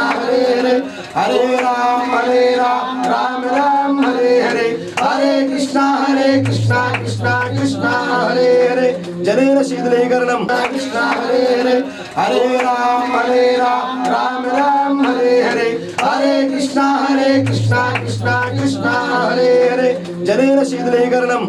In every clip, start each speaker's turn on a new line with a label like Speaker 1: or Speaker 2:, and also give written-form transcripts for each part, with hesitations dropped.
Speaker 1: हरे हरे हरे राम राम राम हरे हरे हरे कृष्णा कृष्णा कृष्णा हरे हरे जनेन शीतलीकरणं कृष्णा हरे हरे हरे राम राम राम हरे हरे हरे कृष्णा कृष्णा कृष्णा हरे हरे जनेन शीतलीकरणं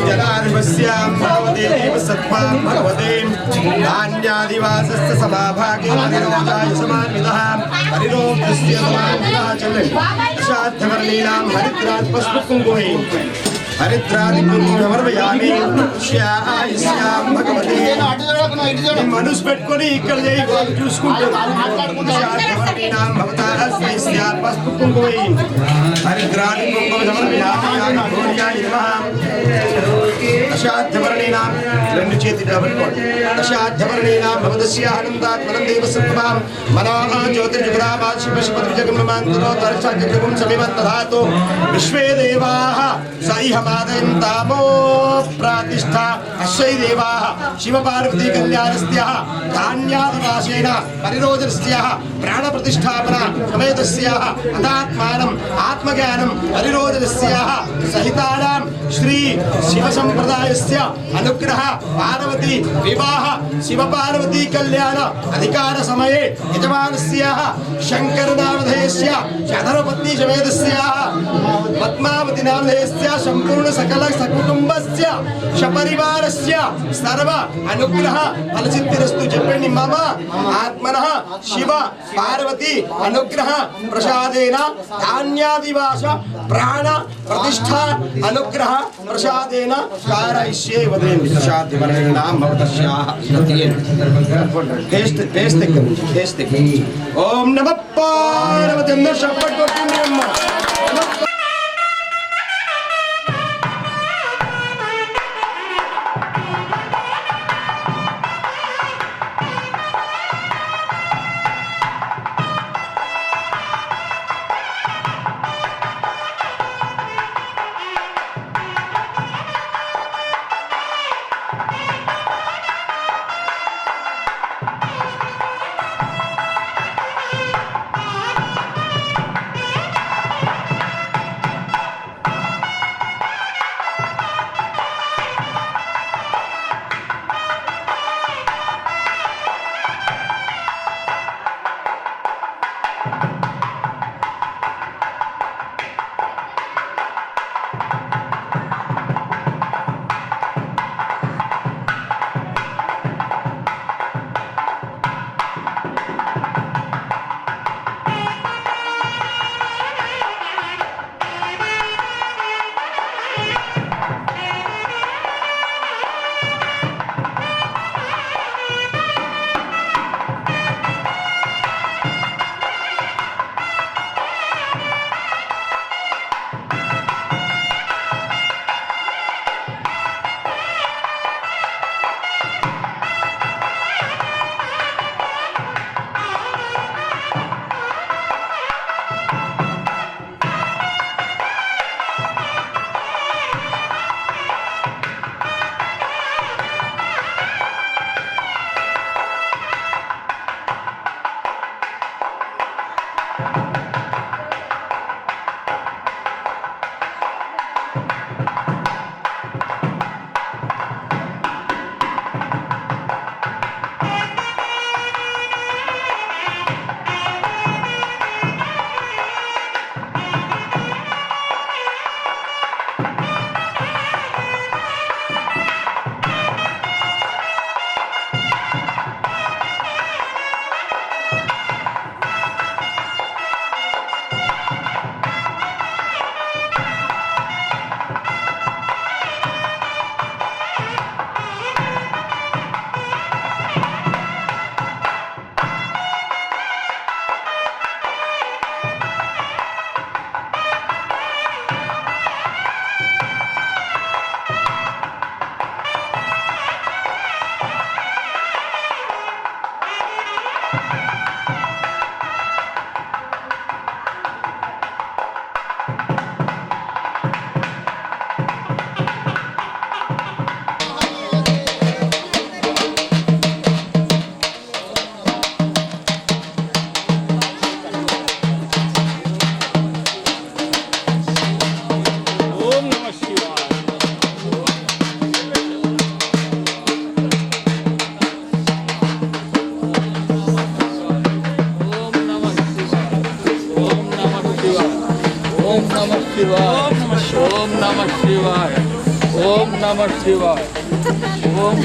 Speaker 1: जलार्वस्यां भगवते देवसत्त्वां भगवते धान्यादिवासस्य समाभागे हरिरोजाय समान्वितः हरिरोजस्य समान्वितः चलन् दशार्थवर्णीनां हरिद्रात् पुष्पकुङ्कुमे हरिद्रादिकुङ्कुमवर्वयामि श्याम भगवते मनुष्य पेट्कोनी ఇక్కడ చేయి చూసుకుంటారు దశార్థవర్ణీనాం భవతా అస్మై స్యాత్ పుష్పకుంకుమే हरिद्रादिकुङ्कुमवर्वयामि भोर्याय नमः दशाध्यवर्णीनां రెండు చేతులు డబల్కోండి దశాధ్యవర్ణీనాం భవదస్యానందాత్మనం దేవసత్వాం మనః జ్యోతిర్జగదాభాసి పశుపతిజగమమాంతరో దర్శకజగం సమివత్తధాతో విశ్వే దేవాః సైహమాదయంతామో ప్రాతిష్ఠా అశ్వై దేవాః శివపార్వతీ కళ్యాణస్య ధాన్యాదివాసేన పరిరోజనస్య ప్రాణప్రతిష్ఠాపన సమేతస్య అతాత్మానం ఆత్మజ్ఞానం పరిరోజనస్య సహితానాం శ్రీ शिवसंप्रदायस्य अनुग्रह पार्वती विवाह शिव पार्वती कल्याण अधिकार समये यजमानस्य शंकरनामधेयस्य शधरपत्नी समेतस्य पद्मावती नामधेयस्य संपूर्ण सकल सकुटुंबस्य सपरिवारस्य सर्व अनुग्रह फलसिद्धिरस्तु చెప్పండి मम आत्मनः शिव पार्वती अनुग्रह प्रसादेन धान्यादिवास प्राण प्रतिष्ठा अनुग्रह प्रसादेन कारयिष्ये वदेमि दशाध्यवर्णीनां भवतस्याः टेस्ट ओम नमः पार्वती शपथ
Speaker 2: శివాయ ఓం నమః శివాయ ఓం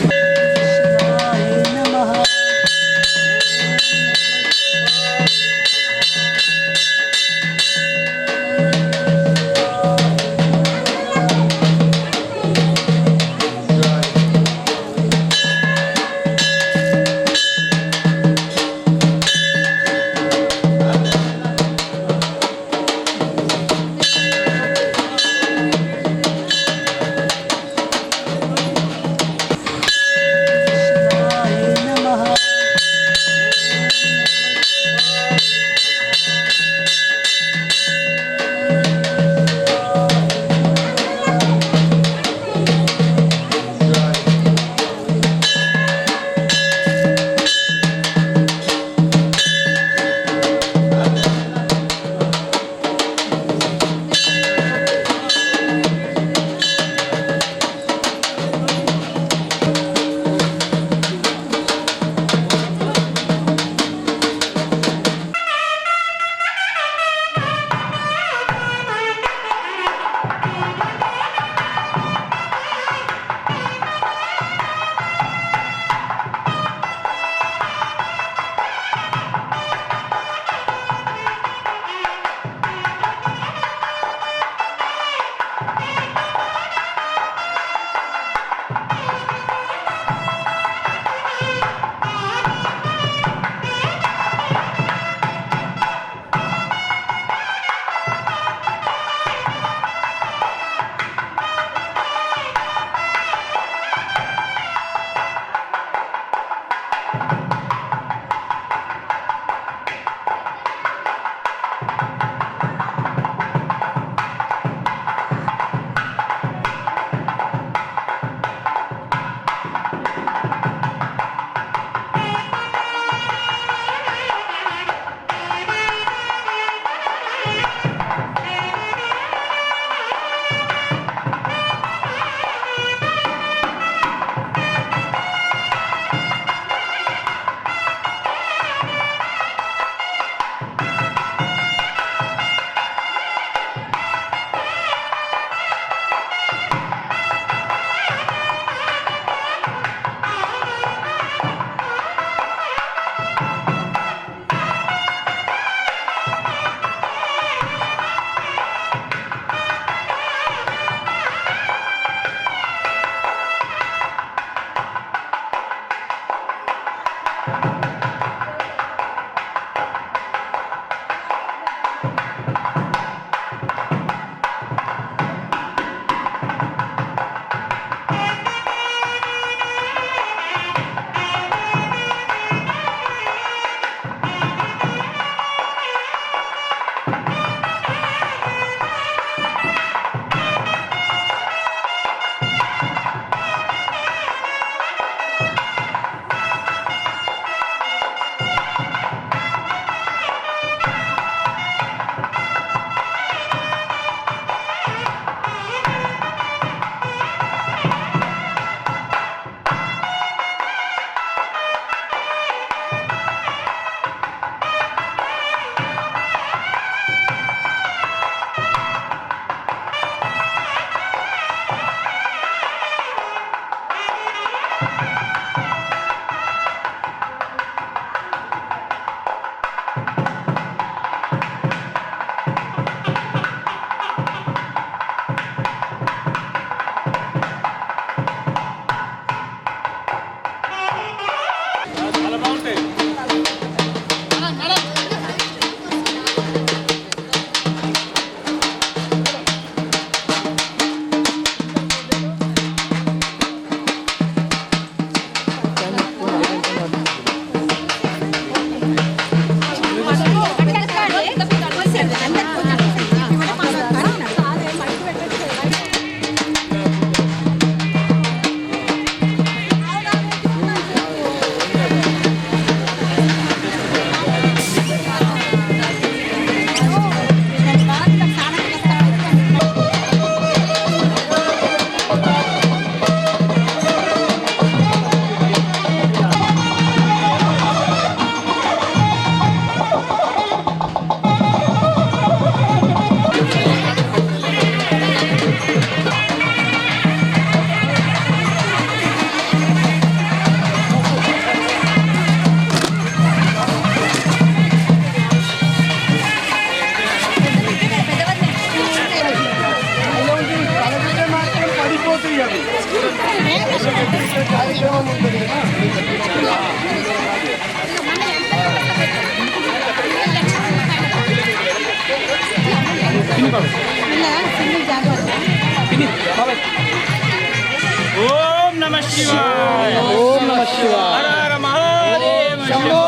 Speaker 3: శివాయ
Speaker 2: ఓం నమః శివాయ
Speaker 3: హర హర మహాదేవ శంభో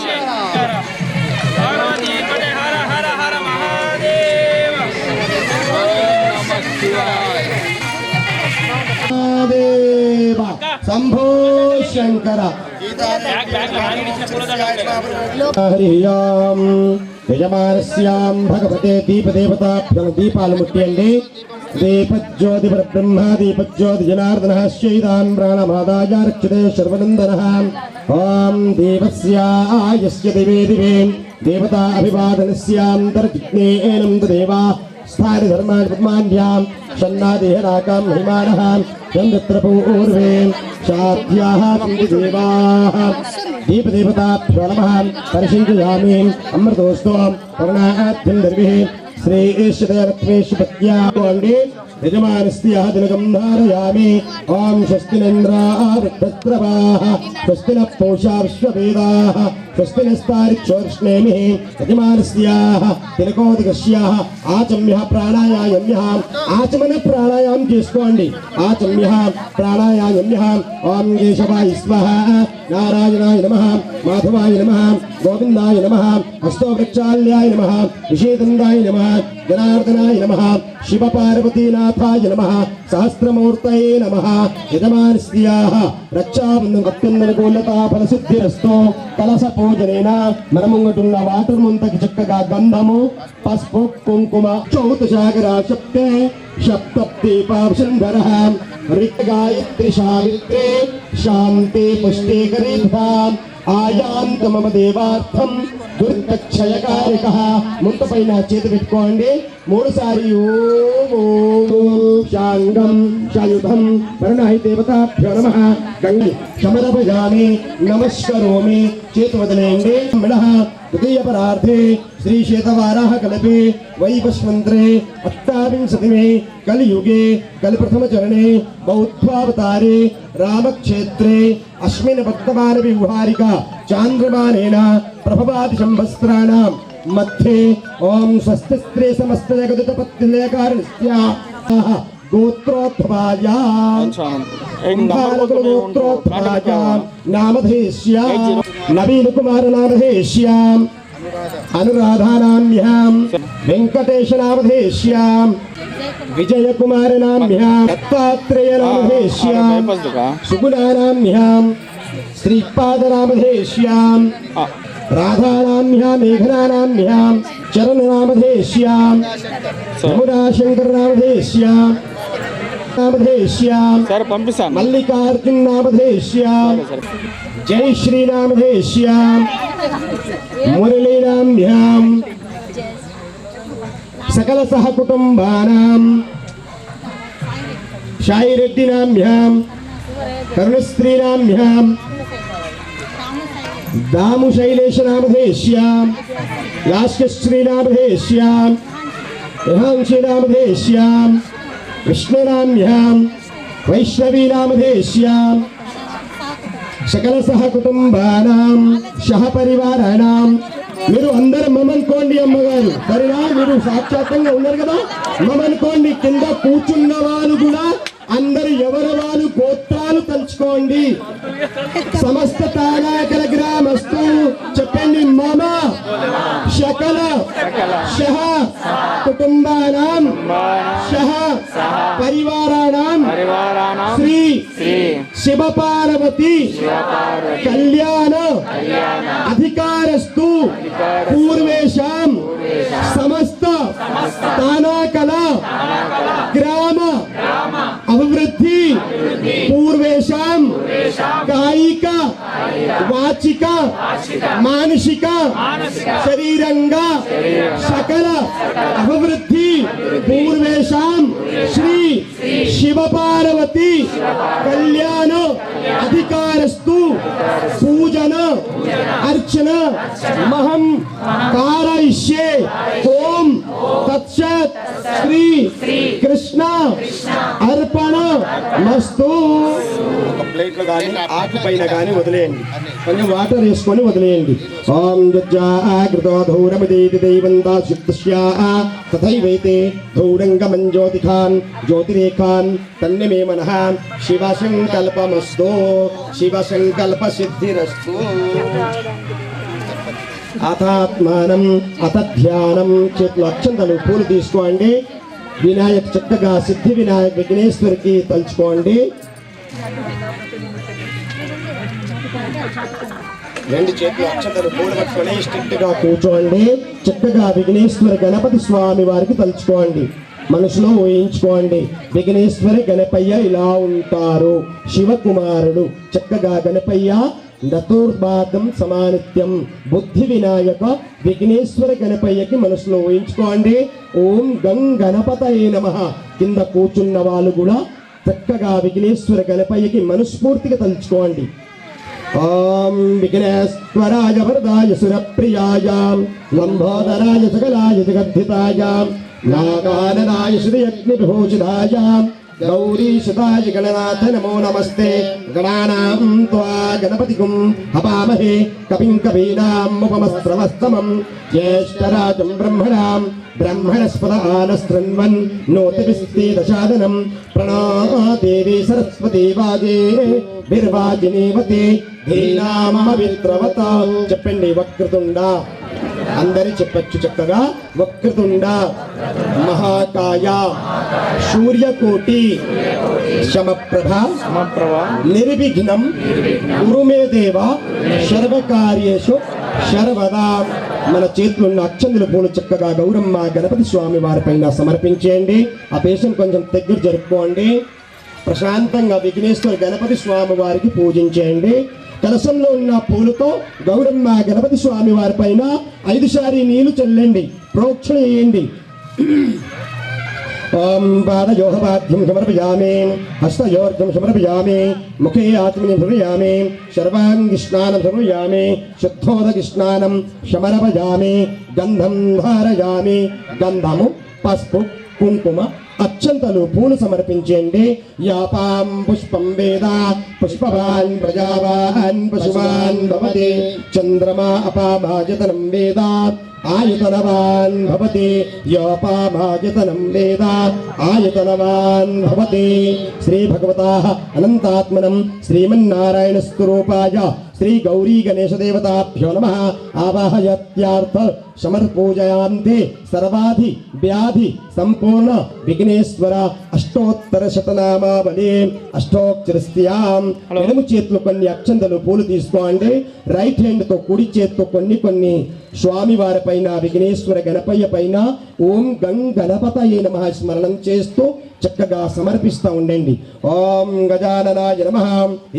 Speaker 3: శంకర పార్వతీ పటే హర హర హర మహాదేవ
Speaker 2: ఓం నమః శివాయ
Speaker 1: దేవ శంభో శంకర హరియాం యజమానస్యాం భగవతే దీపదేవతాభ్యం దీపాలు ముట్టియండి. దీపజ్యోతి పరబ్రహ్మ దీపజ్యోతి జనార్దన శైతాన్ ప్రాణమాదాయ రక్షతే శర్వనందన. ఓం దేవస్యాయస్య దివే దివే దేవతా అభివాదనస్యాంతర్జిజ్ఞేనం దేవా స్థాని ధర్మాణి పద్మాన్యాం షన్నాదేహనాకాం మహిమానః చంద్ర పూర్వే శాధ్యాః సంతి దేవాః. దీపదేవతాభ్యో నమః. పరిశీలయామి అమృతోస్తోం కరుణాభ్యం దర్విః శ్రీశ్వరత్మేశ్వత్యాగోండి యజమానస్య దినగం ధారయామి. ఓం స్వస్తి నంద్రావృద్ధస్రవాః స్వస్తి న పూషా విశ్వవేదాః స్వస్తి నస్తారిక్షోర్ష్ణేమిః. యజమానస్యాః తిలకోదకస్యాః ఆచమ్యః ప్రాణాయామ్యః. ఆచమన ప్రాణాయామం చేసుకోండి. ఆచమ్యః ప్రాణాయామ్యః. ఓం కేశవాయ స్వాహ నారాయణాయ నమః మాధవాయ నమః గోవిందాయ నమః హస్తోవృక్షాల్యాయ నమః విషేదందాయ నమః జనార్దనాయ నమః శివ పార్వతీనాథాయ నమః సహస్రమూర్తయే నమః. యజమానస్యాః రక్షాబంధం అత్యంతనుకూలతా ఫలసిద్ధిరస్తు. కలస పూజనేన మన ముంగటున్న వాటర్ ముంతకి చక్కగా గంధము పసుపు కుంకుమ చౌతశాగరా శక్తే సప్తీపాంశంధర రిక్గాయత్రి సావిత్రే శాంతి పుష్టికరీభాం ఆయాంత మమ దేవార్థం దుర్గక్షయకారిక. ముంత పైన చేతి పెట్టుకోండి. 3 సారి ఓం ఓం శాంగం శాయుధం ప్రణాయి దేవతాభ్యో నమః. గంగి సమరభయామి నమస్కరోమి. చేతి వదిలేయండి. మిళః తృతీయ పరార్థే శ్రీ శ్వేతవారాహ కల్పే వైవస్వంత్రే అష్టావింశతిమే కలియుగే కలిప్రథమ చరణే బౌద్ధావతారే రామక్షేత్రే అస్మిన్ వర్తమాన వ్యవహారిక చాంద్రమానేన ప్రభవాది సంవత్సరాణాం మధ్యే ఓం స్వస్తి స్త్రీ సమస్త జగదుత పత్తిలేకారణస్యాః గోత్రోద్భవాయాం గోత్రోద్భవాయాం నామధేశ్యాం నవీన్ కుమార నామధేశ్యాం అనురాధానామ్యాం వెంకటేశ నామధేశ్యాం విజయ కుమార నామ్యాం దత్తాత్రేయ నామధేశ్యాం సుగుణానామ్యాం శ్రీపాద నామధేశ్యాం రాధానామ్యాం మేఘనానామ్యాం చరణ నామధేశ్యాం యమునాశంకర నామధేశ్యాం నామధేశ్యాం
Speaker 2: పంపిస్తాను.
Speaker 1: మల్లికార్జున నామధేశ్యాం జై శ్రీ నామధేశ్యాం మురళీనామ్యాం సకల సహ కుటుంబానాం సాయిరెడ్డినామ్యాం కరుణశ్రీనామ్యాం దాము శైలేశ నామధేశ్యాం యాశ్శ్రీ నామధేశ్యాం యహాంశి నామధేశ్యాం కృష్ణనామ్యాం వైష్ణవీ నామధేశ్యాం సకల సహ కుటుంబానాం సహ పరివారాణాం. మీరు అందరు మమనుకోండి. అమ్మగారు సరేనా? మీరు సాక్షాత్తంగా ఉన్నారు కదా, మమనుకోండి. కింద కూర్చున్న వాళ్ళు కూడా అందరు ఎవరి వాళ్ళు గోత్రాలు తలుచుకోండి. సమస్త తాగాకల గ్రామస్తు చెప్పండి. మమ శకల శహ కుటుంబానాం శహ పరివారాణాం శ్రీ శివ పార్వతి కళ్యాణ అధికారస్తు పూర్వేషాం సమస్త తానాకల గ్రామ అభివృద్ధి పూర్వేషాం కాయిక వాచిక మానసిక శరీరంగా సకల అభివృద్ధి పూర్వేషాం శ్రీ శివ పార్వతి కళ్యాణ అధికారస్తు పూజన అర్చన మహం కారయిష్యే. ఓం తత్ తత్సత్ శ్రీ కృష్ణ అర్పణ మస్తు. ఒక ప్లేట్లో కానీ ఆకు పైన కానీ వదిలేయండి, కొంచెం వాటర్ వేసుకొని వదిలేయండి. ఓం యుజ్జాగృతో ధూరమిదేతి దైవంతా శుద్ధస్యా తథైవైతే ధూరంగమం జ్యోతిఖాన్ జ్యోతిరేఖాన్ తన్నిమే మనః శివసంకల్పమస్తు శివసంకల్ప సిద్ధిరస్తు. అథాత్మానం అతధ్యానం చేతులు అక్షంతలు పూలు తీసుకోండి. వినాయక్ చక్కగా సిద్ధి వినాయక్ విఘ్నేశ్వరికి తలుచుకోండి. రెండు చేతులు అక్షంతలు పూలు పట్టుకొని స్ట్రిక్ట్ గా కూర్చోండి. చక్కగా విఘ్నేశ్వర గణపతి స్వామి వారికి తలుచుకోండి. మనసులో ఊహించుకోండి, విఘ్నేశ్వర గణపయ్య ఇలా ఉంటారు, శివకుమారుడు. చక్కగా గణపయ్య నతుర్బాధం సమానిత్యం బుద్ధి వినాయక విఘ్నేశ్వర గణపయ్యకి మనసులో ఊహించుకోండి. ఓం గం గణపతయే నమః. కింద కూర్చున్న వాళ్ళు కూడా చక్కగా విఘ్నేశ్వర గణపయ్యకి మనస్ఫూర్తిగా తలుచుకోండి. ఓం విఘ్నేశ్వరాయ వరదాయ సురప్రియాయ లంబోదరాయ సకలాయ జగద్ధితాయ నాగాననాయ శ్రీయజ్ఞ విభూషితాయ గౌరీశతాయ గణనాథ నమో నమస్తే. గణానాం త్వా గణపతిగుం హవామహే కవిం కవీనాం ఉపమస్రవస్తమం జ్యేష్ఠరాజం బ్రహ్మణాం బ్రహ్మణస్పద ఆనశృణ్వన్ నోతిభిస్తే దశాదనం ప్రణో దేవి సరస్వతి వాజే విర్వాజినీవతే ధీనామవిత్రవత. చెప్పండి వక్రతుండ. అందరి చెప్పచ్చు చక్కగా. వక్రతుండ మహాకాయ సూర్యకోటి సమప్రభ నిర్విఘ్నం కురు మే దేవ సర్వకార్యేషు సర్వదా. మన చేతులు ఉన్న అక్షంతుల పూలు చక్కగా గౌరమ్మ గణపతి స్వామి వారి పైన సమర్పించేయండి. ఆ పేషెంట్ కొంచెం దగ్గర జరుపుకోండి. ప్రశాంతంగా విఘ్నేశ్వర గణపతి స్వామి వారికి పూజించేయండి. కలశంలో ఉన్న పూలతో గౌరమ్మ గణపతి స్వామి వారి పైన 5 సారి నీళ్లు చల్లండి, ప్రోక్షణ చేయండి. ఓం పాదయోహపాద్యం సమర్పయామి హస్తయోర్ధం సమర్పయామి ముఖే ఆత్మని సమర్పయామి సర్వాంగి స్నానం సమర్పయామి శుద్ధోదకి స్నానం సమర్పయామి గంధం ధారయామి. గంధము, పసుపు, కుంకుమ, అక్షంతలు పూలు సమర్పించండి. యాపాం పుష్పం వేద పుష్పవాన్ ప్రజావాన్ పశువాన్ భవతి చంద్రమా అపామాయతనం వేద ఆయతనవాన్ భవతి యోపామాయతనం వేద ఆయతనవాన్ భవతి. శ్రీ భగవతాః అనంతాత్మనం శ్రీమన్నారాయణ స్వరూపాయ శ్రీ గౌరీ గణేశ దేవతాభ్యో నమః. ఆవాహయత్యార్థ సమర్పూజయాంతే సర్వాధి వ్యాధి సంపూర్ణ విఘ్నేశ్వర అష్టోత్తర శతనామావళి అష్టోక్షరస్యాం. ఎడమ చేతులు కొన్ని అక్షంతలు పూలు తీసుకోండి. రైట్ హ్యాండ్ తో కుడి చేత్తో కొన్ని స్వామి వారి పైన విఘ్నేశ్వర గణపయ్య పైన ఓం గం గణపతయే నమః స్మరణం చేస్తూ చక్కగా సమర్పిస్తూ ఉండండి. ఓం గజాననాయ నమః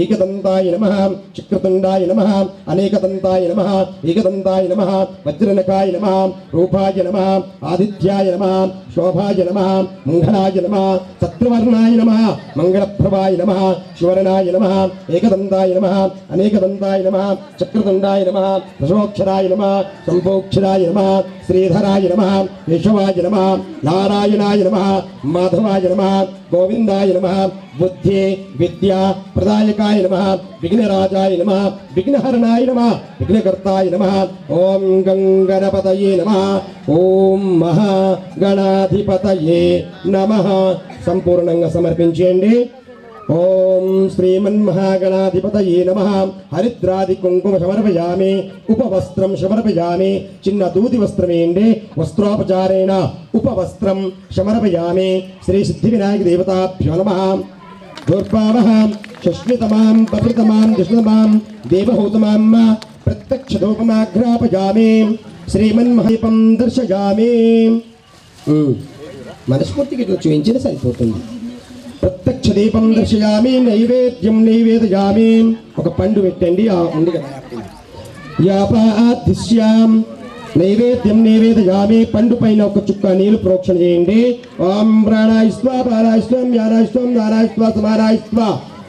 Speaker 1: ఏకదంతాయ నమః చక్రతుండాయ నమః అనేకదంతాయ నమః ఏకదంతాయ నమః వజ్రనకాయ నమః రూపాయ నమః ఆదిత్యాయ నమః శోభాయ నమః మంగళాయ నమః సత్యవర్ణాయ నమః మంగళప్రభాయ నమః శివరణాయ నమః ఏకదంతాయ నమః అనేకదంతాయ నమః చక్రతుండాయ నమః దశోక్షరాయ నమః సంపోక్షరాయ నమః శ్రీధరాయ నమః కేశవాయ నమః నారాయణాయ నమః మాధవాయ నమః గోవిందాయ నమః బుద్ధి విద్యా ప్రదాయకాయ నమః విఘ్నరాజాయ నమః విఘ్నహరణాయ నమః విఘ్నకర్తాయ నమః. ఓం గంగణపతయే నమః. ఓం మహాగణాధిపతయే నమః. సంపూర్ణంగా సమర్పించండి. ఓం శ్రీమన్మహాగణాధిపతయే నమః. హరిద్రాది కుంకుమ సమర్పయామి ఉపవస్త్రం సమర్పయామి. చిన్న దూది వస్త్రం వేయండి. వస్త్రోపచారేణ ఉపవస్త్రం సమర్పయామి. శ్రీ సిద్ధి వినాయక దేవతాభ్యో నమః. దుర్భావః షష్మితమాం పవిత్రమాం దిశతమాం దేవహూతమాం ప్రత్యక్షధూపమాఘ్రాపయామి. శ్రీమన్మహీపం దర్శయామి. మనస్ఫూర్తికి ఇట్లా చూపించిన సరిపోతుంది. ప్రత్యక్ష దీపం దర్శయామి. నైవేద్యం నైవేదయామి. ఒక పండు పెట్టండి. ఆ ఉంది కదా యాపాదిశ్యాం నైవేద్యం నైవేదయామి. పండు పైన ఒక చుక్క నీళ్లు ప్రోక్షణ చేయండి. ఓం ప్రాణాయిస్వ ప్రాణాయిస్వం యానాయిస్వం నారాయిస్వ సమానాయిస్వ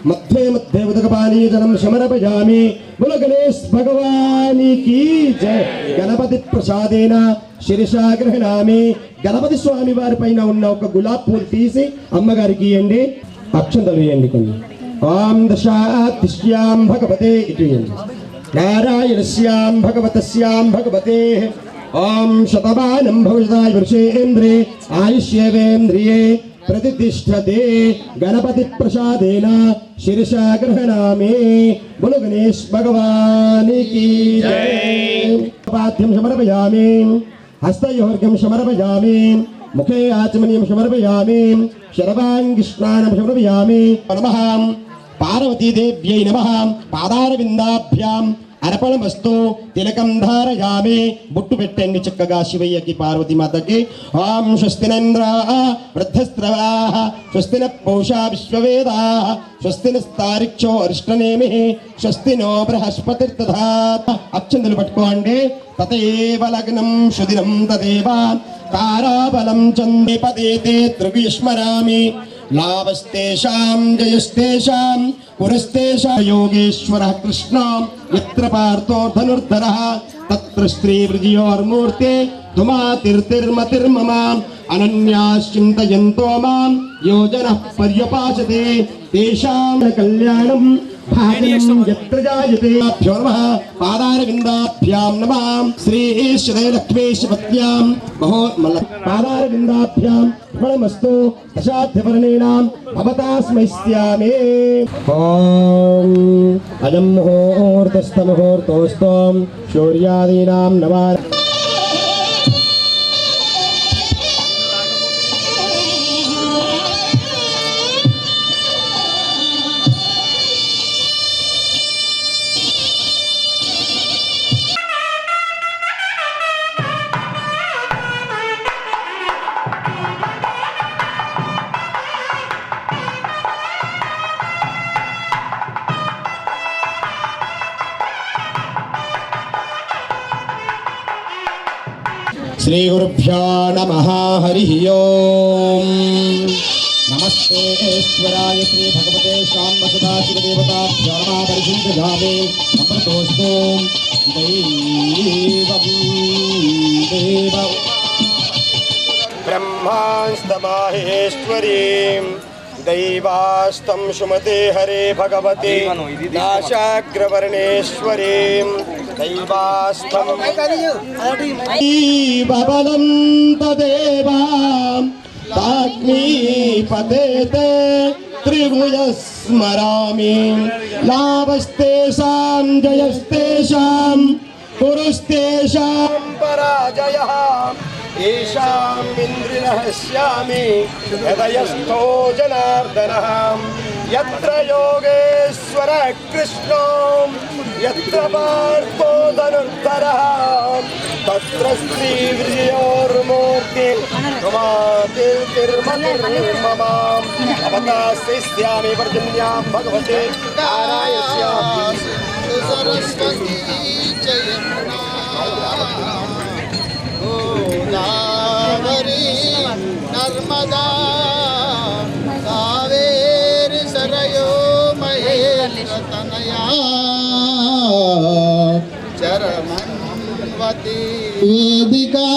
Speaker 1: మధ్య మధ్య ఉదకపానీయజలం సమర్పయామి. బుల గణేష్ భగవానికి జయ. గణపతి ప్రసాదేన శిరసా గృహణామి. గణపతి స్వామి వారి పైన ఉన్న ఒక గులాబ్ పూలు తీసి అమ్మగారికి ఇవ్వండి. అక్షంతలు వేయండి కొన్ని. ఓం దశాతిశ్యాం భగవతే ఇటు వేయండి. నారాయణస్యాం భగవతస్యాం భగవతే. ఓం శతమానం భవతాయ వర్షేంద్రే ఆయుష్యేవేంద్రియే ప్రతిష్టతే. గణపతి ప్రసాదేన శిరసా గృహణామి. బులు గణేష్ భగవానికి జయ. పాద్యం సమర్పయామి. హస్తయోర్ఘ్యం సమర్పయామి. ముఖే ఆచమనీయం సమర్పయామి. శరవాంగి స్నానం సమర్పయామి. నమః పార్వతీదేవ్యై నమః. పాదారవిందాభ్యాం అర్పణమస్తు. తిలకం ధారయామి. బొట్టు పెట్టండి చక్కగా శివయ్యకి పార్వతీ మాతకి. ఓం స్వస్తినేంద్రా వృద్ధస్రవా స్వస్తిన పూషా విశ్వవేదా స్వస్తిన స్తారిక్షో అరిష్టనేమి స్వస్తి నో బృహస్పతిర్దధాత్. అక్షంతలు పట్టుకోండి. తదేవ లగ్నం సుదినం తదేవ తారాబలం చందే పదేతే త్రిగుస్మరామి. లాభస్తేషాం జయస్తేషాం పురస్తేషాం. యోగేశ్వరః కృష్ణ యత్ర పార్థో ధనుర్ధరః తత్ర శ్రీ విజయోర్మూర్తే తుమాతిర్తిర్మతిర్మమ. అనన్యాశ్చింతయంతో మాం యోజనః పర్యపాసతే తేషాం కళ్యాణం భాగ్యం యత్ర జాయతే. నమః పాదారవిందాభ్యాం నమః. శ్రీ శ్రీలక్ష్మీశపత్యాం మహో పాదారవిందాభ్యాం ఫలమస్తు. దశాధ్యవర్ణేన భవతాస్మైస్యామి. ఓం అయం ముహూర్తస్తముహూర్తోస్తం శౌర్యాదీనాం నమః. శ్రీ గురుభ్యో నమః. హరి ఓం. నమస్తే ఈశ్వరాయ శ్రీ భగవతే శాంబ సదాశివదేవతాభ్యో నమః. పరిశుద్ధయామి. అమృతోస్తు దైవం దేవం బ్రహ్మాస్తమాహేశ్వరీం దైవాస్తం సుమతే హరే భగవతే నాశాగ్రవర్ణేశ్వరీం దైవాస్తం బలం తదేవా తాగ్మీపతేతే త్రిభుజ స్మరామి. లాభస్తేషాం జయస్తేషాం పురుస్తేషాం పరాజయః. ఏషాం ఇంద్రిణఃస్యామి హృదయస్థో జనార్దనః. యత్ర యోగేశ్వర కృష్ణో యత్ర పార్థో ధనుర్ధరః తత్ర శ్రీ విజయోర్మూర్తి తుమాతిర్మతిర్మమ. అవతాస్యామి పర్జన్యాం భగవతే నారాయణస్యాం
Speaker 4: సరస్వతీ జయమునా గోదావరి నర్మదా కావేరి సరయో మహేశ్వరతనయా చరమన్వతి వేదికా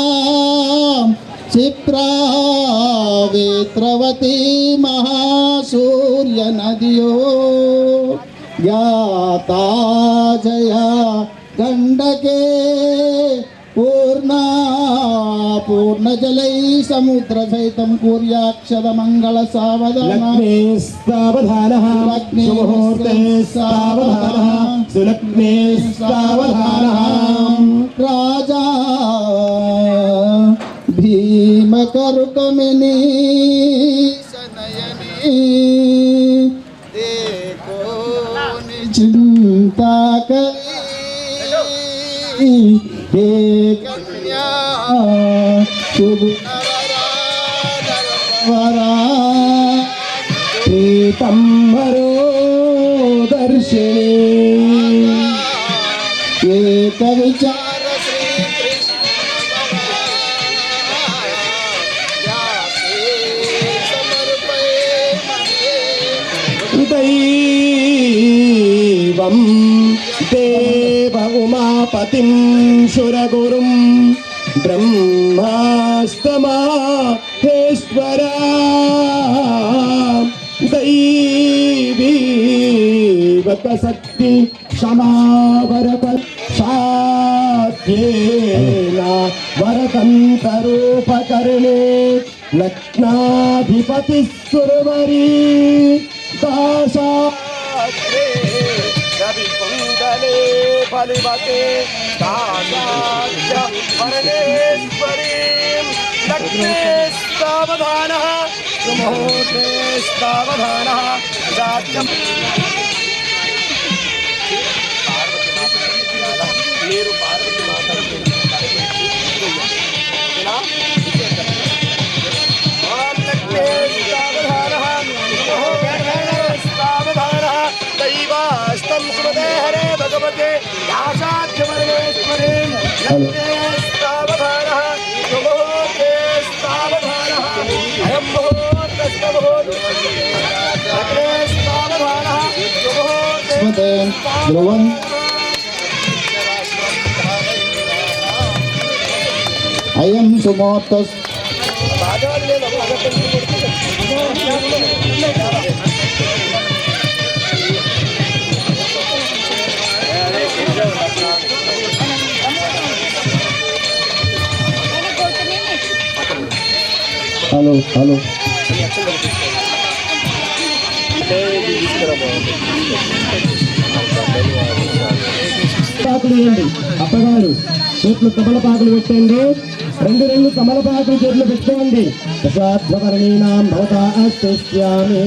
Speaker 4: క్షిప్రావేత్రవతి మహాసూర్య నదియో యాతా జయా గండకే పూర్ణజలై సముద్ర సైతం కుర్యాక్షర మంగళ సావధాన.
Speaker 1: సావధానః సుముహూర్తే సావధానః సులగ్నే సావధానః.
Speaker 4: రాజా భీమకరుకమిని సనయని దేకో చింతా కరి హే కన్యా శుభ వరా
Speaker 1: పీతంబరో దర్శిని
Speaker 4: ఏక విచార శ్రీకృష్ణ సమర్పయ
Speaker 1: దైవం त्वां देव उमापतिं सुरगुरुं ब्रह्मास्तमाहेश्वरा दैवीवकशक्ति क्षमावरक साध्येन वरतन्तरूपकर्णे लग्नाधिपतिः सुरवरी दासाग्रे रविकुण्डले बलिवते दासाद्य परमेश्वरीं लग्ने सावधानः सुमुहूर्ते सावधानः राज्यम् మీరు పార్వతి మాత दैवास्तं सुमते हरे भगवते यासाध्यपरमेश्वरीं लग्ने सावधानः सुमुहूर्ते सावधानः अयं मुहूर्तस्तमुहूर्तः लग्ने सावधानः सुमुहूर्ते
Speaker 4: ध्रुवं अयं सुमोत्तस् हेलो हेलो పాకులు వేయండి అప్పగారు చేతులు తమలపాకులు పెట్టండి రెండు తమలపాకులు చేతులు పెట్టుకోండి దశాధ్వవర్ణీనాం భవతా అస్తిష్యామి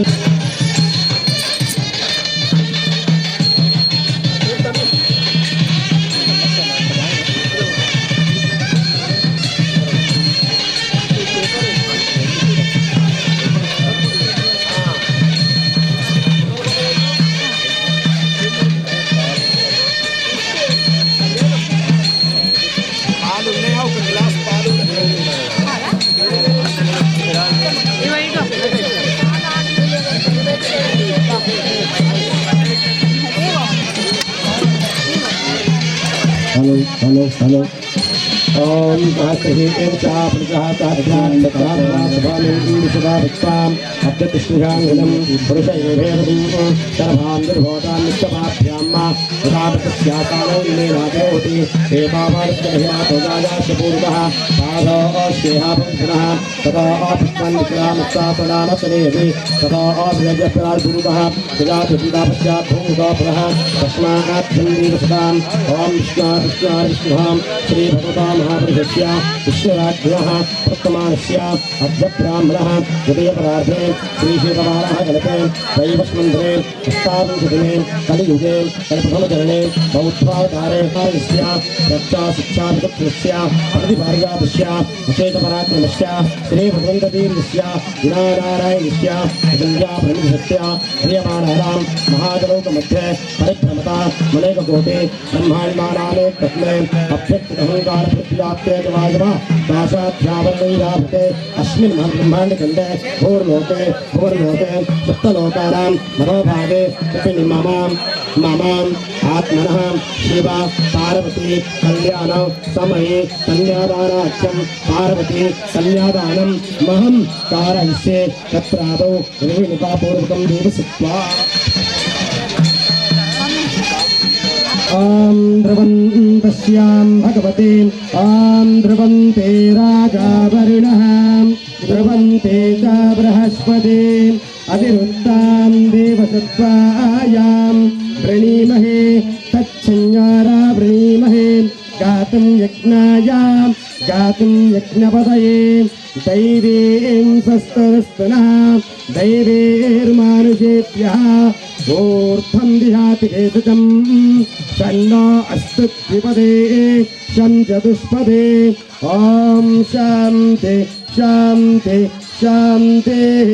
Speaker 4: हेलो हेलो हेलो ओम कास्तेन चापनिकाताभ्यां अद्यतिष्ठांगनं पुरुषयोभेदूं सर्वां दुर्भोतां नित्यपाभ्यां मा उदापतस्यातालौलेनादेवति एतावार्त्यहिनातोगायास्य पूर्वः पादो अश्वेहापुनः ततो अपुष्पन्निक्रामस्तापनामसनेऽपि ततो अभ्यजप्राल्पूर्वः यजातिपितापश्चाद्भूतो पुनः तस्मात् सन्दीपसताम् ॐ विष्णुहां श्रीभगवता महापुरुषस्य विष्णुराज्ञः वर्तमानस्य अद्यब्राह्मणः द्वितीयपदार्थे श्रीशीतवारः कल्पे दैवस्मन्त्रे अष्टाविंशदिने कलियुगे कल्पप्रथमचरणे बौद्धावतारे रक्षाशिक्षाभितस्य प्रतिपार्यातस्य विशेषपराक्रमस्य श्रीभगवन्तवीर्यस्य विनारायणस्य गङ्गाब्रह्मस्य क्रियमाणानां महाजनौकमध्ये परिभ्रमता मनेककोटे ब्रह्माण्डानाने तस्मै अभ्यक्तअहङ्कारपृथ्व्याप्ते च वायवः दाशाध्यावनैराभृते अस्मिन् ब्रह्माण्डखण्डे भूर्लोके भुवर्लोके सप्तलोकानां मनोभागे ममाम् आत्मनः शिव पार्वती कल्याण समये कन्यादानाख्यं पार्वती कन्यादानं महं कारयिष्ये तत्रादौ विनिपापूर्वकं देवसित्वा ॐ ध्रुवन्तस्यां भगवते ॐ ध्रुवन्ते राजावरुणः ध्रुवन्ते च बृहस्पते अतिरुत्तां देवसत्त्वायां वृणीमहे तच्छञ्जारा वृणीमहे गातुं यज्ञायां गातुं यज्ञपतये दैवीं स्वस्तरस्तनः दैवेर्मानुषेभ्यः ऊर्ध्वं दिशाति केतुकं षण्णो अस्तु द्विपदे शं चतुष्पदे ॐ शान्ति शान्ति शान्तिः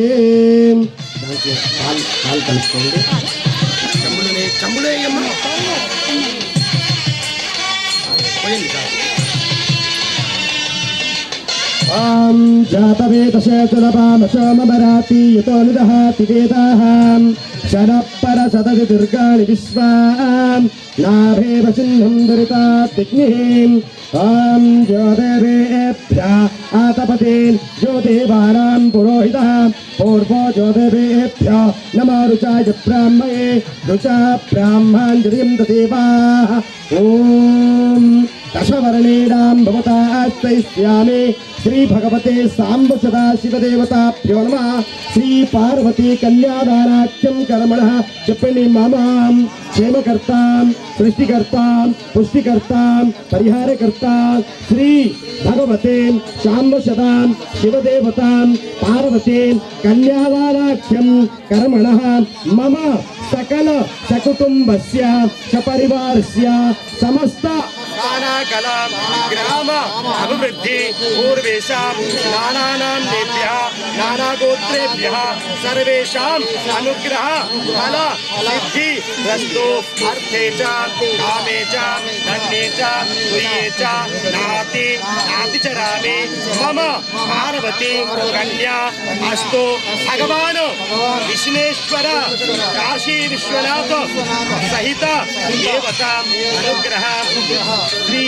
Speaker 1: పాలు కలుపుకోండి చంబులేయమ్మా పోయింది
Speaker 4: जातवेदशे चलपामशोमराति यतो निदहाति वेदाः
Speaker 1: शरपर सदति दुर्गाणि विश्वां नाभे वसिन्नं दुरिताग्निः ॐ ज्योतिर्वेभ्यः आतपतीन् ज्योतिर्वाणां पुरोहितः पूर्वो ज्योतिर्वेभ्यः नमो रुचाय ब्राह्मणे रुचा ब्राह्मणाञ्जलिं ददेवाः ॐ दशवर्णीनां भवतास्तैस्यामि श्री भगवते सांब सदा शिवदेवताभ्यो नमः श्री पार्वती कन्यादानाख्यं कर्मणः चपनि मामां क्षेमकर्तां सृष्टिकर्तां पुष्टिकर्तां परिहारकर्तां श्री भगवते सांब सदां शिवदेवतां पार्वती कन्यादानाख्यं कर्मणः मम सकल सकुटुम्बस्य सपरिवारस्य समस्त नानाकलां ग्राम अभिवृद्धि पूर्वेषां नानानां नेभ्यः नानागोत्रेभ्यः सर्वेषाम् अनुग्रह फल सिद्धि रस्तु अर्थे च कामे च धन्ये च प्रिये च नाति नातिचरामि मम पार्वती कन्या अस्तु भगवान् विष्णेश्वर काशी विश्वनाथ सहित देवताम् अनुग्रह श्री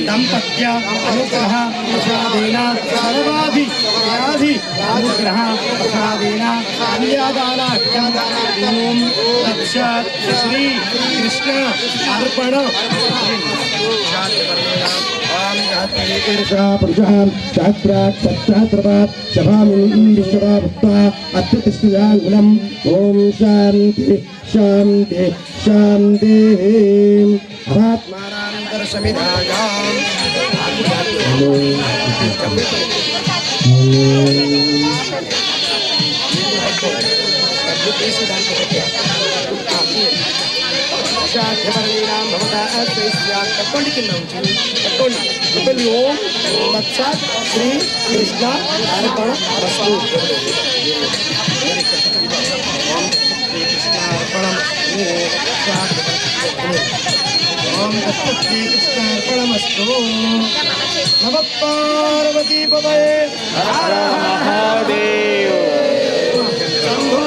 Speaker 1: दंपत्य अनुग्रह प्रसादेन सर्वाधि व्याधि अनुग्रह प्रसादेन कन्यादानाख्यं ओम तत्सत् श्री कृष्ण अर्पण पुरुषां सहस्राक्षत्रात् सभामिं विश्वभावत्वा अत्यतिष्ठिताङ्गुलम् ॐ शान्ति शान्ति शान्तिः अभात्मानान्तरशमिधायाम् शाध्यवर्णीनां भवता अस्याः कट्टोण्डि किंद ఉంచి कट्टोण्डि रुपल्ली ओम तत्सत् श्री कृष्ण अर्पण वस्तु ओम श्री कृष्ण अर्पणम् ओम तत्सत् श्री कृष्ण अर्पणमस्तु नमः पार्वती पतये हर हर महादेव शंभो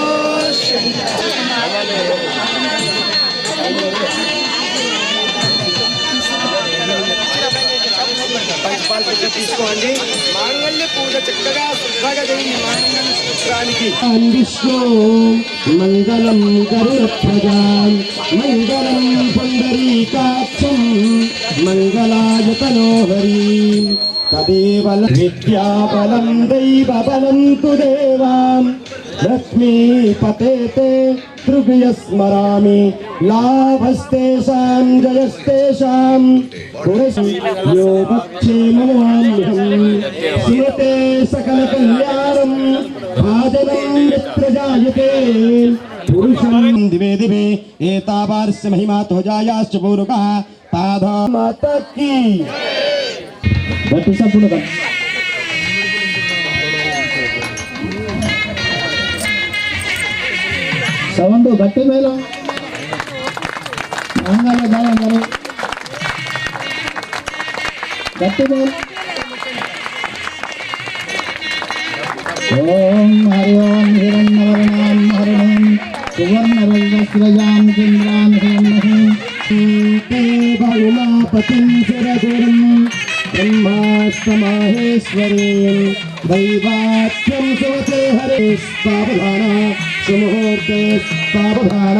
Speaker 1: తీసుకోండి మాంగళ్య పూజ చక్కగా శుభ్రంగా చేయండి మాంగళ్య సూత్రానికి విష్ణు మంగళం గరుడధ్వజాం మంగళం పుండరీకాక్షం మంగళాయతనోహరీం తదేవ విద్యాబలం దైవబలం తు దేవాం లక్ష్మీపతే త్రిభుజ స్మరామి లాభస్తేషాం జయస్తేషాం యోగక్షేమమామ్యహం శ్రీయతే సకల కళ్యాణం భాజనం మిత్రజాయతే పురుషం దివే దివే ఏతావార్స్య మహిమా ధ్వజాయాశ్చ పూర్వకః పాదా మాతకి గట్టి సపుడుగా సౌండ్ గట్టి మేళం మంగళ గానం గట్టి మేళం ఓం హరి ఓం హిరణ్యవర్ణాం హరిణీం సువర్ణరజస్రజాం చంద్రాం హిరణ్యహీం బహుళాపతిం శిరగురుం బ్రహ్మాస్తమాహేశ్వరీం దైవాఖ్యం సువతే హరే సావధాన సుముహూర్తే సావధాన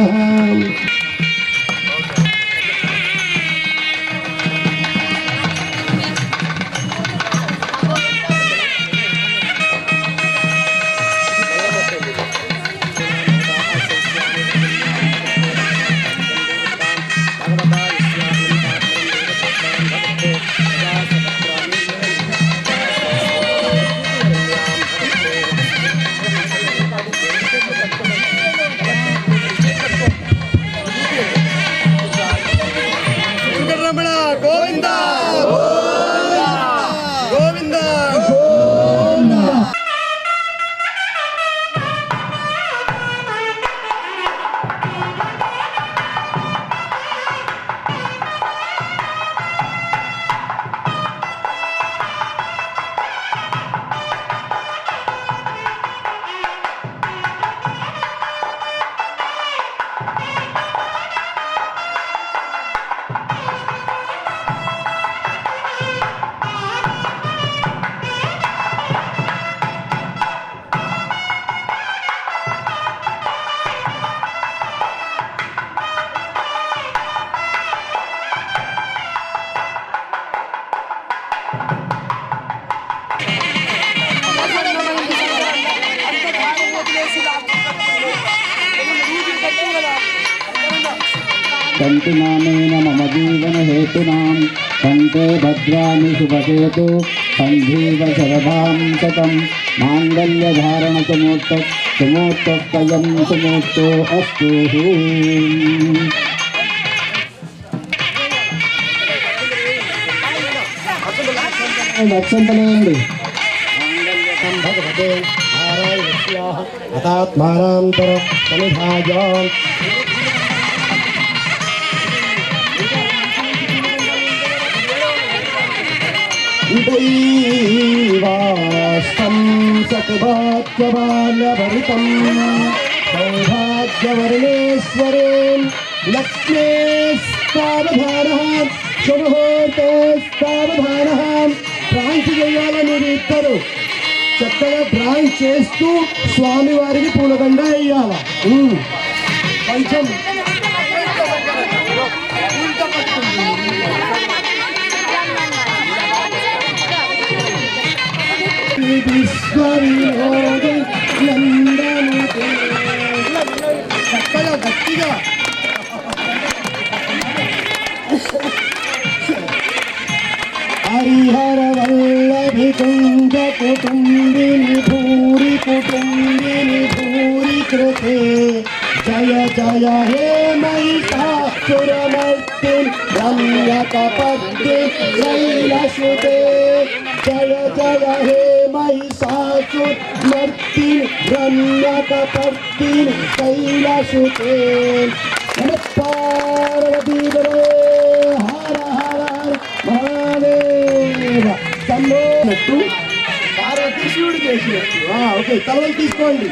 Speaker 4: शान्ति नामेन मम जीवनहेतूनां कण्ठे भद्राणि शुभकेतु सन्धीव शरदां शतं माङ्गल्यधारणसुमूर्तोक्तयं सुमूर्तो अस्तु। అక్షంతలేండి భగవతే నారాయణస్యాః అతాత్మానాంతర సమిధాయాం దైవాస్తం సత్భాగ్యబాల్యభరితం సౌభాగ్యవర్ణేశ్వరేం లక్ష్మేస్తావధానః శుభముహూర్తేస్తావధానః డ్రాయింగ్ చేయాలి. మీరు ఇద్దరు చక్కగా డ్రాయింగ్ చేస్తూ స్వామివారికి పూలదండ వేయాల. కొంచెం చక్కగా గట్టిగా హరిహర వల్లభి కుంజ కుటుంబిని భూరి కుటుంబిని భూరి కృతే జయ జయ హే మహిషాసురమర్ది రమ్యకపర్ది శైలసుతే జయ జయ హే మహిషాసురమర్ది రమ్యకపర్ది శైలసుతే పార్వతీ హర హర మహాదేవ సంబోనట్టు పార్వతీ శివుడు చేసినట్టు. ఓకే, తలవలు తీసుకోండి.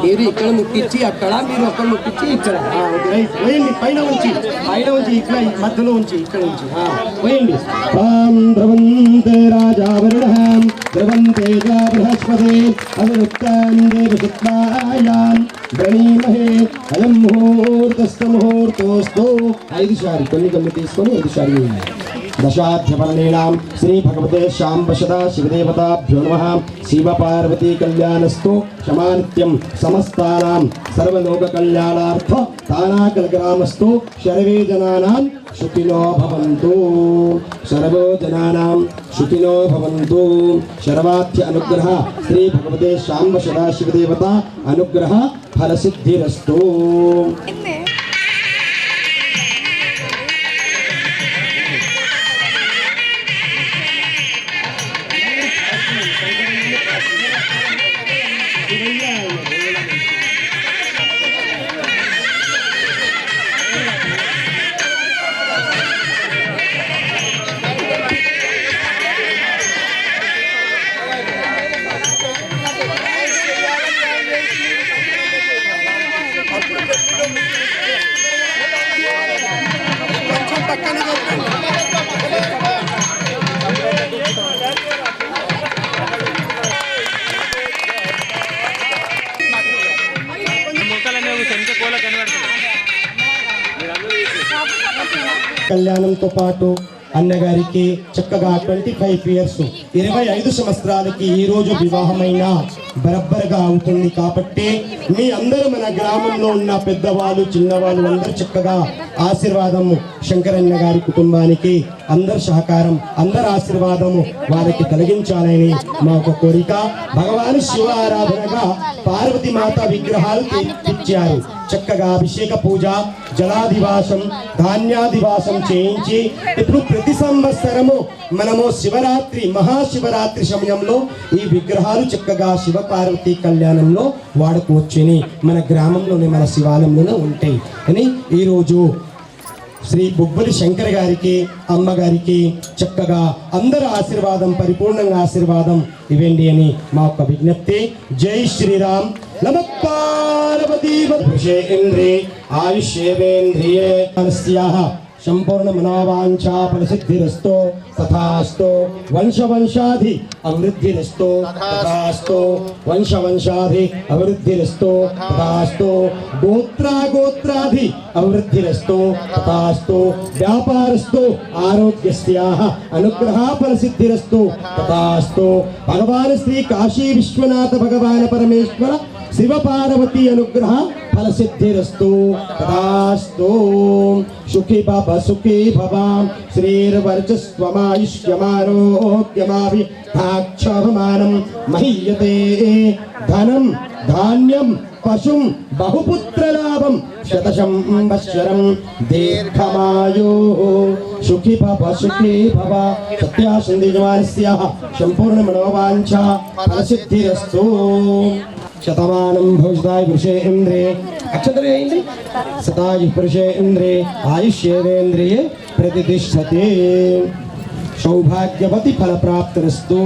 Speaker 4: మీరు ఇక్కడ ముట్టించి అక్కడ, మీరు అక్కడ ముట్టించి ఇక్కడ. Okay, right. వేయండి, పైన ఉంచి ఇట్లా మధ్యలో ఉంచి ఇక్కడ ఉంచి వేయండి. ద్రవంతే రాజావరుణం ద్రవంతే బృహస్పతే అవిరుక్తాం దేవశుక్లాయాం ప్రణీమహే అయం ముహూర్తస్తు. 5 సారి కొన్ని తీసుకొని 5 సారి దశాధ్యపరణీనాం శ్రీ భగవతే శాంబశదా శివదేవతాభ్యో నమః. శివ పార్వతీ కళ్యాణస్తు శమానిత్యం సమస్తానాం సర్వలోక కళ్యాణార్థ తానాకల్గ్రామస్తు. సర్వే జనానాం సుఖినో భవంతు. సర్వో జనానాం సుఖినో భవంతు. శర్వాధ్య అనుగ్రహ శ్రీ భగవతే శాంబశదా శివదేవత అనుగ్రహ ఫలసిద్ధిరస్తు. కళ్యాణంతో పాటు అన్నగారికి చక్కగా 25 ఇయర్స్ 25 సంవత్సరాలకి ఈ రోజు వివాహమైన బరబ్బరగా అవుతుంది. కాబట్టి మీ అందరూ మన గ్రామంలో ఉన్న పెద్దవాళ్ళు చిన్నవాళ్ళు అందరూ చక్కగా ఆశీర్వాదము శంకరన్న గారి కుటుంబానికి అందరి సహకారం అందరి ఆశీర్వాదము వారికి కలిగించాలని మా ఒక కోరిక. భగవాన్ శివ ఆరాధనగా పార్వతీ మాత విగ్రహాలు తెచ్చారు. చక్కగా అభిషేక పూజ జలాదివాసం ధాన్యాదివాసం చేయించి ఇప్పుడు ప్రతి సంవత్సరము మనము శివరాత్రి మహాశివరాత్రి సమయంలో ఈ విగ్రహాలు చక్కగా శివ పార్వతీ కళ్యాణంలో వాడుకోవచ్చని మన గ్రామంలోనే మన శివాలయంలోనే ఉంటాయి అని ఈరోజు శ్రీ బొబ్బలి శంకర్ గారికి అమ్మగారికి చక్కగా అందరి ఆశీర్వాదం పరిపూర్ణంగా ఆశీర్వాదం ఇవ్వండి అని మా యొక్క విజ్ఞప్తి. జై శ్రీరామ్. నమః పార్వతీ పురుషే ఇంద్రే ఆయుష్యేంద్రియే संपूर्ण मनोवांछा फलसिद्धिरस्तो तथास्तु वंशवंशाधि अवृद्धिरस्तो तथास्तु वंशवंशाधि अवृद्धिरस्तो तथास्तु गोत्राधि अवृद्धिरस्तो तथास्तु व्यापारस्तु आरोग्यस्याः अनुग्रह फलसिद्धिरस्तो तथास्तु भगवान श्री काशी विश्वनाथ भगवान परमेश्वर शिव पार्वती अनुग्रह फलसिद्धिरस्तु तथास्तु सुखी भव श्रीर्वर्चस्वमायुष्यमारोग्यमाभिधाक्षमानं महीयते धनं धान्यं पशुं बहुपुत्रलाभं शतशं संवत्सरं दीर्घमायुः सुखी भव सत्यासन्धिजमानस्याः सम्पूर्ण मनोवांछा फलसिद्धिरस्तु शतमानं भवताय पुरुषे इंद्रे अक्षतरे सताय पुरुषे इंद्रे आयुष्येवेन्द्रिये प्रतिष्ठते सौभाग्यवती फलप्राप्तिरस्तु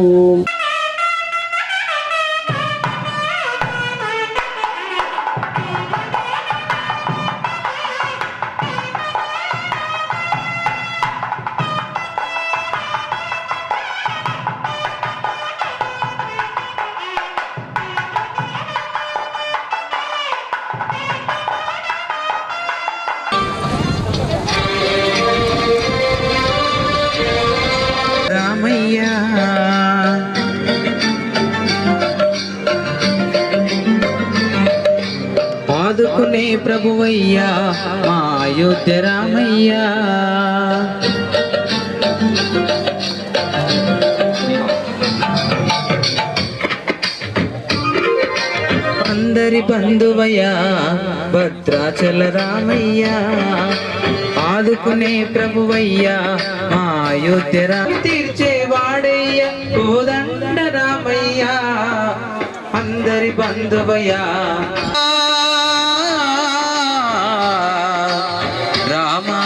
Speaker 5: రామయ్యా ఆదుకునే ప్రభువయ్యా మా అయోధ్య రామయ్యా అందరి బంధువయ్యా భద్రాచల రామయ్యా ఆదుకునే ప్రభువయ్యా మా అయోధ్య తీర్చేవాడయ్యా కోదండ రామయ్యా అందరి బంధువయ్యా రామా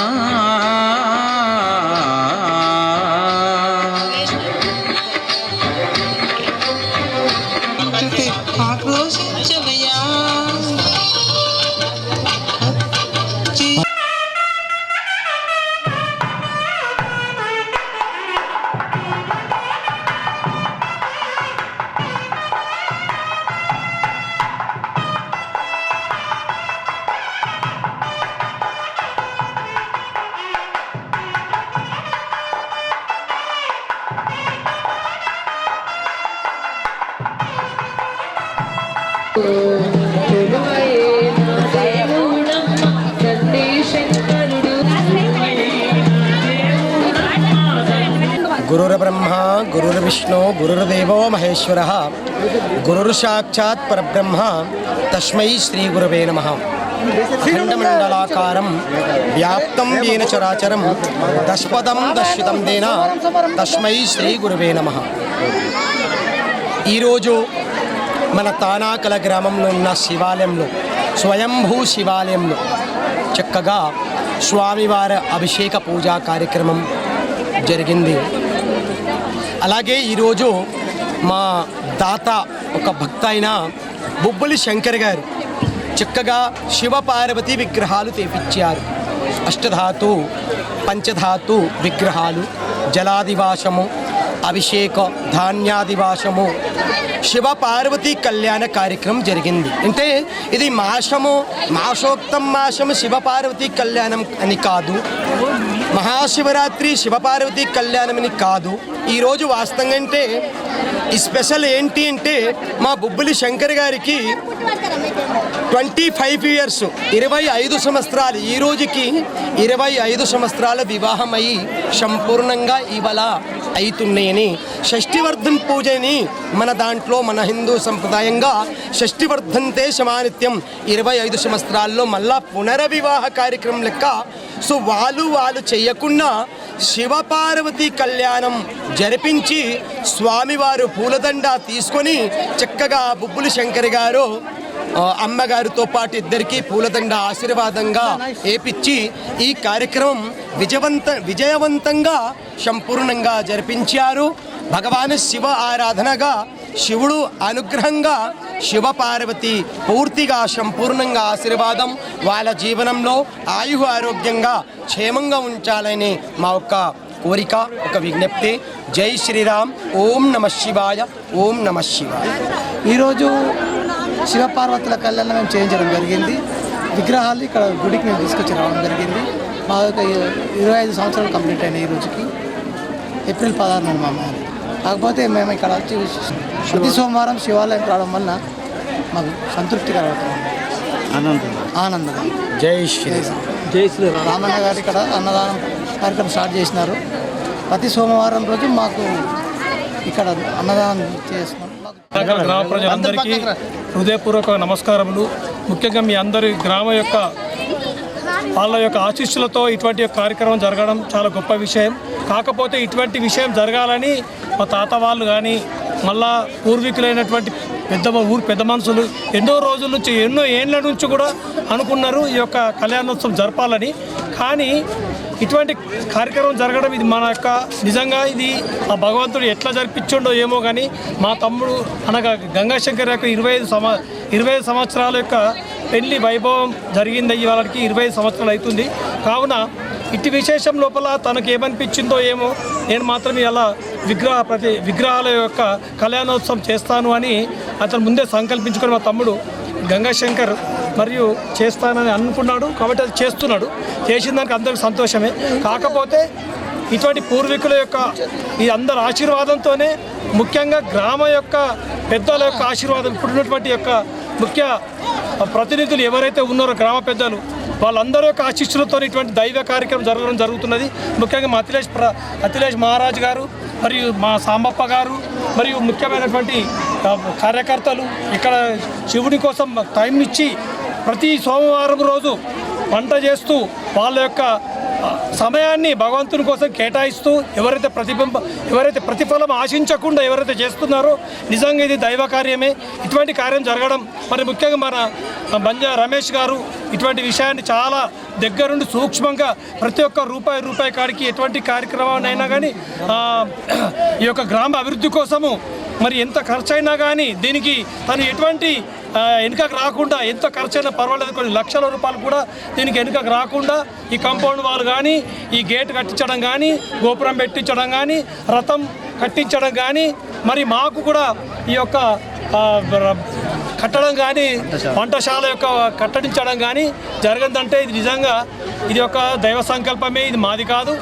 Speaker 5: ఆక్రోశించవయ్యా
Speaker 4: गुरुर्ब्रह्मा गुरुर्विष्णु गुरुर्देवो महेश्वरः गुरुर्साक्षात् परब्रह्म तस्मै श्री गुरवे नमः अखंडमंडलाकारं व्याप्तं येन चराचरं दशपदं दर्शितं तेन तस्मै श्री गुरवे नमः। ఈరోజు మన తానాకల గ్రామంలో ఉన్న శివాలయంలో స్వయంభూ శివాలయంలో చక్కగా స్వామివారి అభిషేక పూజా కార్యక్రమం జరిగింది. అలాగే ఈరోజు మా దాత ఒక భక్త అయిన బొబ్బులి శంకర్ గారు చక్కగా శివ పార్వతి విగ్రహాలు తెప్పించారు. అష్టధాతు పంచధాతు విగ్రహాలు, జలాదివాసము, అభిషేక ధాన్యాదివాసము, శివ పార్వతి కళ్యాణ కార్యక్రమం జరిగింది. అంటే ఇది మాసోక్తం మాసము శివ పార్వతి కళ్యాణం అని కాదు, మహాశివరాత్రి శివ పార్వతి కళ్యాణం అని కాదు. ఈరోజు వాస్తవంగా అంటే ఈ స్పెషల్ ఏంటి అంటే మా బొబ్బులి శంకర్ గారికి 25 years 25 సంవత్సరాలు, ఈ రోజుకి 25 సంవత్సరాల వివాహం అయి సంపూర్ణంగా ఇవాళ అవుతున్నాయని షష్ఠివర్ధన్ పూజని మన దాంట్లో మన హిందూ సంప్రదాయంగా షష్ఠివర్ధంతే సమానిత్యం 25 సంవత్సరాల్లో మళ్ళా పునర్వివాహ కార్యక్రమం లెక్క. సో వాళ్ళు చేయకుండా శివపార్వతి కళ్యాణం జరిపించి స్వామివారు పూలదండ తీసుకొని చక్కగా బొబ్బులి శంకర్ గారు అమ్మగారితో పాటు ఇద్దరికి పూలదండ ఆశీర్వాదంగా ఏపిచ్చి ఈ కార్యక్రమం విజయవంతంగా సంపూర్ణంగా జరిపించారు. భగవాన్ శివ ఆరాధనగా శివుడు అనుగ్రహంగా
Speaker 1: శివపార్వతి పూర్తిగా సంపూర్ణంగా ఆశీర్వాదం వాళ్ళ జీవనంలో ఆయు ఆరోగ్యంగా క్షేమంగా ఉంచాలని మా ఒక్క కోరిక, ఒక విజ్ఞప్తి. జై శ్రీరామ్. ఓం నమ శివాయ. ఓం నమ శివాయ.
Speaker 6: ఈరోజు శివపార్వతుల కళ్యాణం మేము చేయించడం జరిగింది. విగ్రహాలు ఇక్కడ గుడికి మేము తీసుకొచ్చి రావడం జరిగింది. మా యొక్క 25 సంవత్సరాలు కంప్లీట్ అయినాయి ఈ రోజుకి. ఏప్రిల్ 16 నాడు మా మ్యారేజ్. కాకపోతే మేము ఇక్కడ వచ్చి ప్రతి సోమవారం శివాలయం రావడం వల్ల మాకు సంతృప్తి కలుగుతుంది, ఆనందంగా.
Speaker 1: జై శ్రీరామ్.
Speaker 6: జై శ్రీరామ్. రామన్న గారు ఇక్కడ అన్నదానం కార్యక్రమం స్టార్ట్ చేసినారు. ప్రతి సోమవారం రోజు మాకు ఇక్కడ అన్నదానం చేస్తున్నాం.
Speaker 7: గ్రామ ప్రజలందరికీ హృదయపూర్వక నమస్కారములు. ముఖ్యంగా మీ అందరి గ్రామ యొక్క వాళ్ళ యొక్క ఆశీస్సులతో ఇటువంటి కార్యక్రమం జరగడం చాలా గొప్ప విషయం. కాకపోతే ఇటువంటి విషయం జరగాలని మా తాత వాళ్ళు కానీ మళ్ళా పూర్వీకులైనటువంటి పెద్ద మనుషులు ఎన్నో రోజుల నుంచి ఎన్నో ఏళ్ళ నుంచి కూడా అనుకున్నారు ఈ యొక్క కళ్యాణోత్సవం జరపాలని. కానీ ఇటువంటి కార్యక్రమం జరగడం ఇది మన యొక్క నిజంగా ఇది ఆ భగవంతుడు ఎట్లా జరిపించిండో ఏమో. కానీ మా తమ్ముడు అనగా గంగాశంకర్ యొక్క 25 సంవత్సరాల యొక్క పెళ్లి వైభవం జరిగింది. వాళ్ళకి 25 సంవత్సరాలు అవుతుంది. కావున ఇటు విశేషం లోపల తనకు ఏమనిపించిందో ఏమో, నేను మాత్రం ఇలా విగ్రహాల యొక్క కళ్యాణోత్సవం చేస్తాను అని అతను ముందే సంకల్పించుకొని మా తమ్ముడు గంగాశంకర్ మరియు చేస్తానని అనుకున్నాడు. కాబట్టి అది చేస్తున్నాడు. చేసిన దానికి అందరికి సంతోషమే. కాకపోతే ఇటువంటి పూర్వీకుల యొక్క ఈ అందరి ఆశీర్వాదంతోనే, ముఖ్యంగా గ్రామ యొక్క పెద్దల యొక్క ఆశీర్వాదం, ఇప్పుడున్నటువంటి యొక్క ముఖ్య ప్రతినిధులు ఎవరైతే ఉన్నారో గ్రామ పెద్దలు, వాళ్ళందరి యొక్క ఆశీస్సులతో ఇటువంటి దైవ కార్యక్రమం జరగడం జరుగుతున్నది. ముఖ్యంగా మా అఖిలేష్ మహారాజ్ గారు మరియు మా సాంబప్ప గారు మరియు ముఖ్యమైనటువంటి కార్యకర్తలు ఇక్కడ శివుని కోసం టైం ఇచ్చి ప్రతి సోమవారం రోజు వంట చేస్తూ వాళ్ళ యొక్క సమయాన్ని భగవంతుని కోసం కేటాయిస్తూ ఎవరైతే ప్రతిఫలం ఆశించకుండా ఎవరైతే చేస్తున్నారో నిజంగా ఇది దైవ కార్యమే. ఇటువంటి కార్యం జరగడం మరి ముఖ్యంగా మన బంజా రమేష్ గారు ఇటువంటి విషయాన్ని చాలా దగ్గరుండి సూక్ష్మంగా ప్రతి ఒక్క రూపాయి కాడికి ఎటువంటి కార్యక్రమాన్ని అయినా కానీ ఈ యొక్క గ్రామ అభివృద్ధి కోసము మరి ఎంత ఖర్చు అయినా కానీ దీనికి తను ఎటువంటి వెనుకకు రాకుండా, ఎంత ఖర్చు అయినా పర్వాలేదు, కొన్ని లక్షల రూపాయలు కూడా దీనికి వెనుకకు రాకుండా ఈ కాంపౌండ్ వాళ్ళు కానీ, ఈ గేట్ కట్టించడం కానీ, గోపురం పెట్టించడం కానీ, రథం కట్టించడం కానీ, మరి మాకు కూడా ఈ యొక్క కట్టడం కానీ, వంటశాల యొక్క కట్టడించడం కానీ జరగదంటే ఇది నిజంగా ఇది ఒక దైవ సంకల్పమే. ఇది మాది కాదు.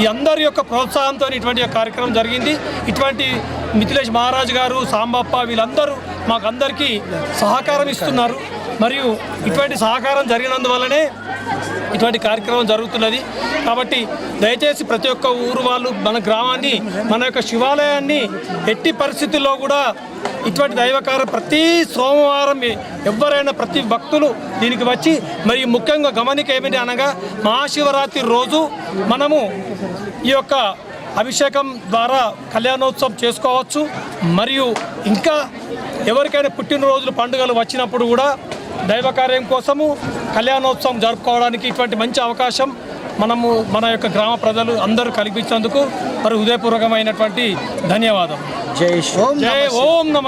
Speaker 7: ఈ అందరి యొక్క ప్రోత్సాహంతో ఇటువంటి కార్యక్రమం జరిగింది. ఇటువంటి మిథిలేష్ మహారాజ్ గారు, సాంబప్ప వీళ్ళందరూ మాకు అందరికీ సహకారం ఇస్తున్నారు. మరియు ఇటువంటి సహకారం జరిగినందువల్లనే ఇటువంటి కార్యక్రమం జరుగుతున్నది. కాబట్టి దయచేసి ప్రతి ఒక్క ఊరు వాళ్ళు మన గ్రామాన్ని, మన యొక్క శివాలయాన్ని ఎట్టి పరిస్థితుల్లో కూడా ఇటువంటి దైవకార్యం ప్రతి సోమవారం ఎవరైనా ప్రతి భక్తులు దీనికి వచ్చి, మరి ముఖ్యంగా గమనిక ఏమిటి అనగా మహాశివరాత్రి రోజు మనము ఈ యొక్క అభిషేకం ద్వారా కళ్యాణోత్సవం చేసుకోవచ్చు. మరియు ఇంకా ఎవరికైనా పుట్టినరోజులు పండుగలు వచ్చినప్పుడు కూడా దైవ కార్యం కోసము కళ్యాణోత్సవం జరుపుకోవడానికి ఇటువంటి మంచి అవకాశం మన యొక్క గ్రామ ప్రజలు అందరూ కల్పించినందుకు మరి హృదయపూర్వకమైనటువంటి ధన్యవాదాలు.
Speaker 1: జై
Speaker 7: ఓం నమ